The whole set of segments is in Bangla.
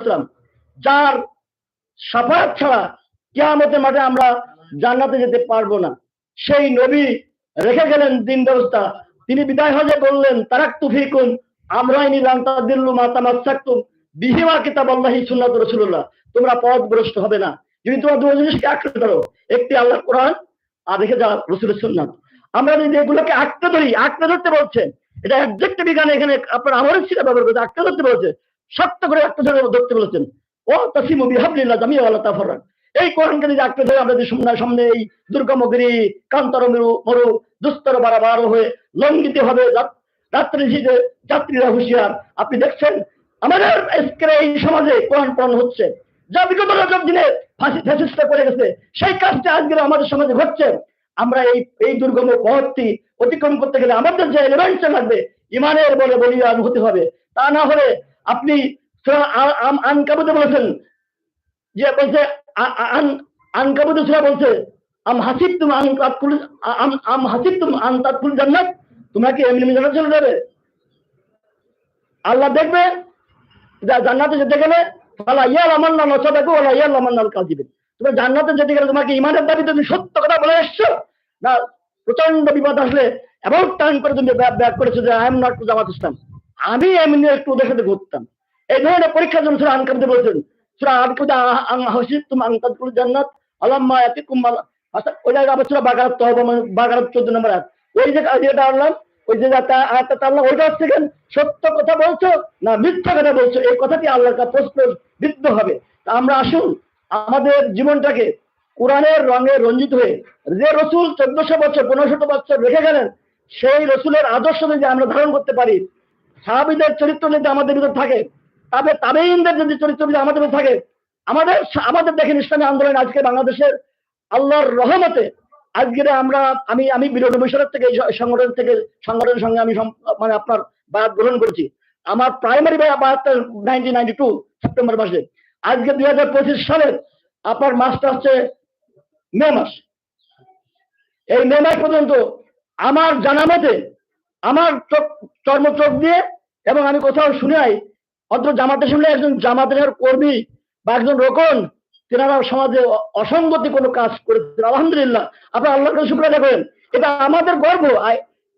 সাল্লাম, যার শাফাআত ছাড়া কিয়ামতের মাঠে আমরা জান্নাতে যেতে পারবো না। সেই নবী রেখে গেলেন দিন ব্যবস্থা। তিনি বিদায় হজে বললেন, তারাক্তু ফিকুম আমরাইনি লান তাদিল্লু মা তামাসসাকতুম বিহিমা কিতাবাল্লাহি সুন্নাত রাসূলুল্লাহ। তোমরা পথভ্রষ্ট হবে না যদি তোমরা দুটো জিনিসকে আঁকড়ে ধরো, একটি আল্লাহর কোরআন আর রেখে যা রাসূলের সুন্নাত। আমরা যদি এগুলোকে আঁকড়ে ধরি, আঁকড়ে ধরতে বলছেন, এটা অ্যাডজেক্টিভ এখানে এখানে আপনার আমরের ছিল ব্যবহার করতে, আঁকড়ে ধরতে বলছে, শক্ত করে আঁকড়ে ধরতে বলেছেন। ও তাসিমু বিহাবলিল্লাহ জামিআ ওয়ালা তাফাররাক। এই কোরআনকে যদি আঁকড়ে ধরে আমরা যদি সামনে এই দুর্গমগিরি কান্তর মরু দুস্তর বারাবার হয়ে লঙ্ঘিত হবে রাত্রি শীতে যাত্রীরা হুঁশিয়ার। আপনি দেখছেন আমাদের আজকের এই সমাজে কোরআন পড়ানো হচ্ছে, যা বিগত রজব দিনে ফ্যাসিস্টরা করে গেছে, সেই কাজটা আজকে আমাদের সমাজে ঘটছে। আমরা এই দুর্গম পথটি অতিক্রম করতে গেলে আমাদের যে এলিমেন্টস লাগবে ইমানের বলে বলিয়ান হতে হবে। তা না হলে আপনি আনকাবুতে বলেছেন, যে বলছে আনকাবুতে সূরা বলছে আম হাসিবতুম আন তাদখুলুল জান্নাত, তোমরা কি এমনি জান্নাতে চলে যাবে? আল্লাহ দেখবে জান্নাতে যেতে গেলে ফালা ইয়ালামান্না নাসাদাকু ওয়ালা ইয়ালামান্নাল কাযিবিন। তুমি জান্নাতে যেতে গেলে তোমাকে ইমানের দাবিতে তুমি সত্য কথা বলে এসছো না, প্রচন্ড বিপদ আসলে অ্যাবাউট টাইম করে তুমি ব্যাক করেছো যে আই এম নট জামাত ইসলাম, আমি এমনি একটু ওদের সাথে ঘুরতাম। এই ধরনের পরীক্ষার জন্য সূরা আনকাবুতে বলছেন, সূরা আনকাবুতে হাসিবতুম আন তাদখুলুল জান্নাত আলাম্মা ইয়াতিকুম ওই জায়গায় আবার সূরা বাকারা তওবা বাকারা 14 নম্বর আয়াত, ওই যে যেটা আনলাম ওই যে আয়াতটা আল্লাহ ওইটা হচ্ছে সত্য কথা বলছো না মিথ্যা কথা বলছো, এই কথাটি আল্লাহর কাছে প্রশ্ন বিদ্ধ হবে। তা আমরা আসুন আমাদের জীবনটাকে কোরআনের রঙে রঞ্জিত হয়ে, যে রসুল 1400 বছর 1500 বছর রেখে গেলেন, সেই রসুলের আদর্শ যদি আমরা ধারণ করতে পারি, সাহাবীদের চরিত্র যদি আমাদের ভিতর থাকে, তবে তাবেঈনদের যদি চরিত্র যদি আমাদের ভিতর থাকে, আমাদের দেখেন ইসলামী আন্দোলন আজকে বাংলাদেশের আল্লাহর রহমতে আজকে আমি বিরানব্বই সালের থেকে এই সংগঠনের সঙ্গে আমি মানে আপনার বায়াত গ্রহণ করেছি। আমার প্রাইমারি বায়াতটা 1992 সেপ্টেম্বর মাসে। আজকে 2025 সালের আপনার মাসটা হচ্ছে মে মাস। এই মে মাস পর্যন্ত আমার জানা মতে আমার চোখ দিয়ে, এবং আমি কোথাও শুনাই অত জামাতে শুনলে একজন জামাতের কর্মী বা একজন রোকন তেনারা সমাজে অসঙ্গতি কোনো কাজ করেছেন, আলহামদুলিল্লাহ আপনার আল্লাহর কাছে শুকরিয়া আদায় করেন, এটা আমাদের গর্ব।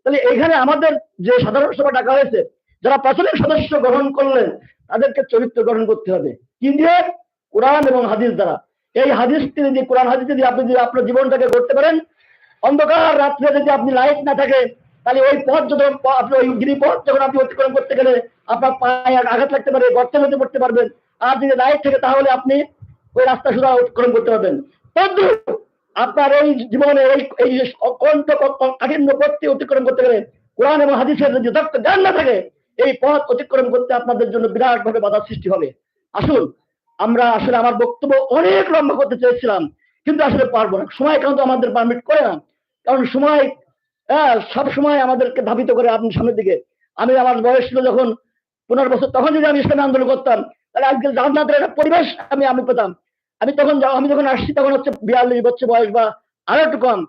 তাহলে এখানে আমাদের যে সাধারণ সভা ডাকা হয়েছে, যারা প্রাথমিক সদস্য গ্রহণ করলেন তাদেরকে চরিত্র গ্রহণ করতে হবে কি দিয়ে? কোরআন এবং হাদিস দ্বারা। এই হাদিসটি যদি কোরআন হাদিস যদি আপনি আপনার জীবনটাকে করতে পারেন, অন্ধকার রাত্রে যদি আপনি লাইট না থাকে, তাহলে ওই পথ যখন আপনি ওই গিরিপথ যখন আপনি অতিক্রম করতে গেলে আপনার পায়ে আঘাত লাগতে পারে, গর্তের মধ্যে পড়তে পারবেন। আর যদি লাইট থাকে তাহলে আপনি ওই রাস্তা সোজা অতিক্রম করতে পারবেন। তদ্রু আপনার এই জীবনে এই কাঠিন্য পথটি অতিক্রম করতে গেলে কোরআন এবং হাদিসের যদি যথার্থ জ্ঞান না থাকে, এই পথ অতিক্রম করতে আপনাদের জন্য বিরাট ভাবে বাধা সৃষ্টি হবে। আসুন আমরা আসলে, আমার বক্তব্য অনেক লম্বা করতে চেয়েছিলাম কিন্তু আসলে পারবো না, সময় কিন্তু আমাদের পারমিট করে না। কারণ সময় সব সময় আমাদেরকে ধাবিত করে আপনি সামনের দিকে। আমি আমার বয়স ছিল যখন 15 বছর, তখন যদি আমি ইসলামী আন্দোলন করতাম তাহলে আজকে জান্নাতের একটা পরিবেশ আমি পেতাম। আমি যখন আসছি তখন হচ্ছে 42 বছর বয়স বা আরো একটু কম।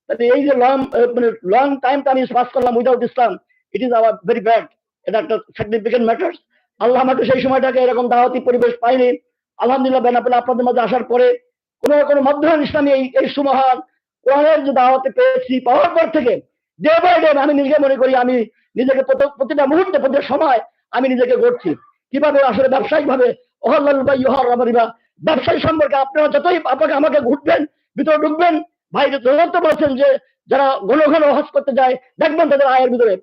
তাহলে এই যে লং টাইমটা আমি পাস করলাম without Islam, it is our very bad. এটা একটা সিগনিফিকেন্ট ম্যাটার্স। আল্লাহ আমাকে সেই সময়টাকে এরকম দাওয়াতি পরিবেশ পাইনি। আলহামদুলিল্লাহ বেনাপেলে আপনাদের মাঝে আসার পরে কোনো মধ্যমান ইসলামী এই সুমহান কোরআনের যে দাওয়াতে পেয়েছি, পাওয়ার পর থেকে ডে বাই ডে আমি নিজেকে মনে করি আমি নিজেকে প্রতিটা মুহূর্তে প্রতিটা সময় আমি নিজেকে গড়ছি। কিভাবে আসলে ব্যবসায়িক ভাবে ব্যবসায়ী সম্পর্কে আপনারা যতই আমাকে ঘুরবেন, ভিতরে ঢুকবেন, ভাই যথার্থ বলছেন যে যারা ঘন ঘন হজ করতে যায় দেখবেন তাদের আয়ের ভিতরে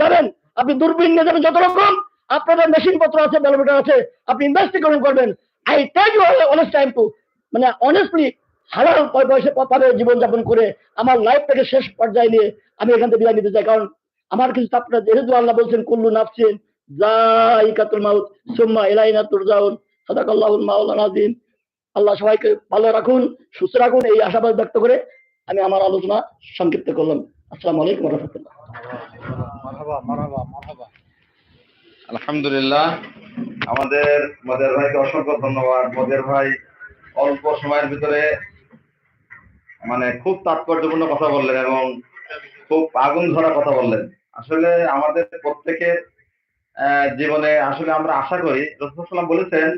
যাবেন, আপনি দূরবীন নিয়ে যাবেন, যত রকম আপনাদের মেশিন পত্র আছে, ব্যালোমিটার আছে, আপনি ইনভেস্টিগেশন করবেন। I tell you honest time to, মানে অনেস্টলি হালাল পয়সা পাবে জীবনযাপন করে আমার লাইফটাকে শেষ পর্যায়ে নিয়ে আমি এখান থেকে বিদায় নিতে চাই। কারণ আমার কিছু আপনারা যেহেতু আল্লাহ বলছেন কুল্লু নাফসিন যায়িকাতুল মাউত সুম্মা ইলাইনা তুরজাউন, সাদাকাল্লাহুল মাওলানা আযীম। আল্লাহ সবাইকে ভালো রাখুন, সুস্থ রাখুন, এই আশাবাদ ব্যক্ত করে আমি আমার আলোচনা সংক্ষিপ্ত করলাম। আসসালামু আলাইকুম ওয়া রাহমাতুল্লাহ। আলহামদুলিল্লাহ, আমাদের মদের ভাইকে অসংখ্য ধন্যবাদ। মদের ভাই অল্প সময়ের ভিতরে মানে খুব তাৎপর্যপূর্ণ কথা বললেন এবং খুব আগুন ধরা কথা বললেন। আসলে আমাদের প্রত্যেকের জীবনে আসলে আমরা আশা করি, রাসূলুল্লাহ সাল্লাল্লাহু আলাইহি ওয়াসাল্লাম বলেছেন